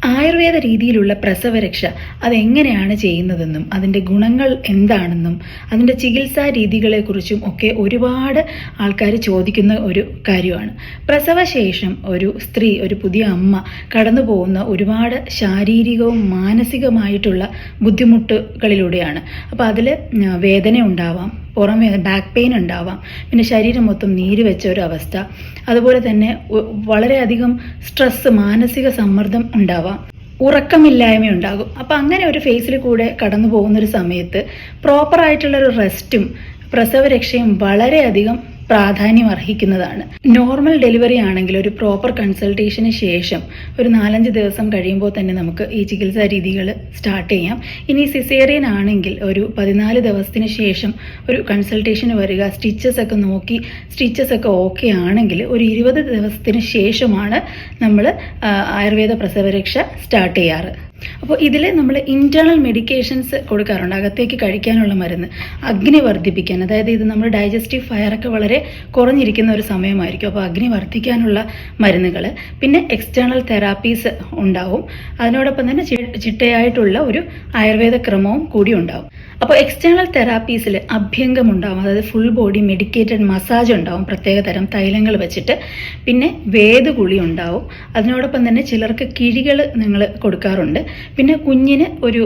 ആയുർവേദ രീതിയിലുള്ള പ്രസവരക്ഷ അതെങ്ങനെയാണ് ചെയ്യുന്നതെന്നും അതിൻ്റെ ഗുണങ്ങൾ എന്താണെന്നും അതിൻ്റെ ചികിത്സാ രീതികളെക്കുറിച്ചും ഒക്കെ ഒരുപാട് ആൾക്കാർ ചോദിക്കുന്ന ഒരു കാര്യമാണ്. പ്രസവശേഷം ഒരു സ്ത്രീ, ഒരു പുതിയ അമ്മ കടന്നു പോകുന്ന ഒരുപാട് ശാരീരികവും മാനസികമായിട്ടുള്ള ബുദ്ധിമുട്ടുകളിലൂടെയാണ്. അപ്പോൾ അതിൽ വേദന ഉണ്ടാവാം, പുറമേ ബാക്ക് പെയിൻ ഉണ്ടാവാം, പിന്നെ ശരീരം മൊത്തം നീര് വെച്ച ഒരു അവസ്ഥ, അതുപോലെ തന്നെ വളരെയധികം സ്ട്രെസ്, മാനസിക സമ്മർദ്ദം ഉണ്ടാവാം, ഉറക്കമില്ലായ്മ ഉണ്ടാകും. അപ്പം അങ്ങനെ ഒരു ഫേസിൽ കൂടെ കടന്നു പോകുന്നൊരു സമയത്ത് പ്രോപ്പറായിട്ടുള്ളൊരു റെസ്റ്റും പ്രസവരക്ഷയും വളരെയധികം പ്രാധാന്യം അർഹിക്കുന്നതാണ്. നോർമൽ ഡെലിവറി ആണെങ്കിൽ ഒരു പ്രോപ്പർ കൺസൾട്ടേഷന് ശേഷം ഒരു 4-5 ദിവസം കഴിയുമ്പോൾ തന്നെ നമുക്ക് ഈ ചികിത്സാ രീതികൾ സ്റ്റാർട്ട് ചെയ്യാം. ഇനി സിസേറിയൻ ആണെങ്കിൽ ഒരു 14 ദിവസത്തിന് ശേഷം ഒരു കൺസൾട്ടേഷന് വരിക, സ്റ്റിച്ചസ് ഒക്കെ നോക്കി സ്റ്റിച്ചസ് ഒക്കെ ഓക്കെ ആണെങ്കിൽ ഒരു 20 ദിവസത്തിന് ശേഷമാണ് നമ്മൾ ആയുർവേദ പ്രസവരക്ഷ സ്റ്റാർട്ട് ചെയ്യാറ്. അപ്പോൾ ഇതിൽ നമ്മൾ ഇൻറ്റേർണൽ മെഡിക്കേഷൻസ് കൊടുക്കാറുണ്ട്, അകത്തേക്ക് കഴിക്കാനുള്ള മരുന്ന്, അഗ്നി വർദ്ധിപ്പിക്കാൻ. അതായത് ഇത് നമ്മൾ ഡൈജസ്റ്റീവ് ഫയറൊക്കെ വളരെ കുറഞ്ഞിരിക്കുന്ന ഒരു സമയമായിരിക്കും. അപ്പോൾ അഗ്നി വർദ്ധിക്കാനുള്ള മരുന്നുകൾ, പിന്നെ എക്സ്റ്റേണൽ തെറാപ്പീസ് ഉണ്ടാവും. അതിനോടൊപ്പം തന്നെ ചിട്ടയായിട്ടുള്ള ഒരു ആയുർവേദ ക്രമവും കൂടി ഉണ്ടാവും. അപ്പോൾ എക്സ്റ്റേണൽ തെറാപ്പീസിൽ അഭ്യംഗം ഉണ്ടാവും, അതായത് ഫുൾ ബോഡി മെഡിക്കേറ്റഡ് മസാജ് ഉണ്ടാവും, പ്രത്യേക തരം തൈലങ്ങൾ വെച്ചിട്ട്. പിന്നെ വേദഗുളി ഉണ്ടാവും. അതിനോടൊപ്പം തന്നെ ചിലർക്ക് കിഴികൾ നിങ്ങൾ കൊടുക്കാറുണ്ട്. പിന്നെ കുഞ്ഞിന് ഒരു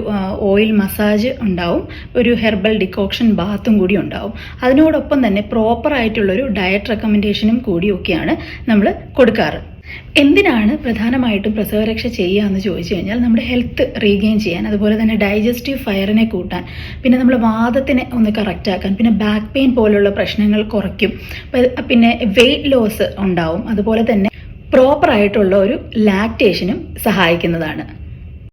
ഓയിൽ മസാജ് ഉണ്ടാവും, ഒരു ഹെർബൽ ഡിക്കോക്ഷൻ ബാത്തും കൂടി ഉണ്ടാവും. അതിനോടൊപ്പം തന്നെ പ്രോപ്പറായിട്ടുള്ളൊരു ഡയറ്റ് റെക്കമെൻഡേഷനും കൂടിയൊക്കെയാണ് നമ്മൾ കൊടുക്കാറ്. എന്തിനാണ് പ്രധാനമായിട്ടും പ്രസവരക്ഷ ചെയ്യുക എന്ന് ചോദിച്ചു കഴിഞ്ഞാൽ നമ്മുടെ ഹെൽത്ത് റീഗെയിൻ ചെയ്യാൻ, അതുപോലെ തന്നെ ഡൈജസ്റ്റീവ് ഫയറിനെ കൂട്ടാൻ, പിന്നെ നമ്മൾ വാദത്തിനെ ഒന്ന് കറക്റ്റ് ആക്കാൻ, പിന്നെ ബാക്ക് പെയിൻ പോലുള്ള പ്രശ്നങ്ങൾ കുറയ്ക്കും, പിന്നെ വെയിറ്റ് ലോസ് ഉണ്ടാവും, അതുപോലെ തന്നെ പ്രോപ്പറായിട്ടുള്ള ഒരു ലാക്ടേഷനും സഹായിക്കുന്നതാണ്.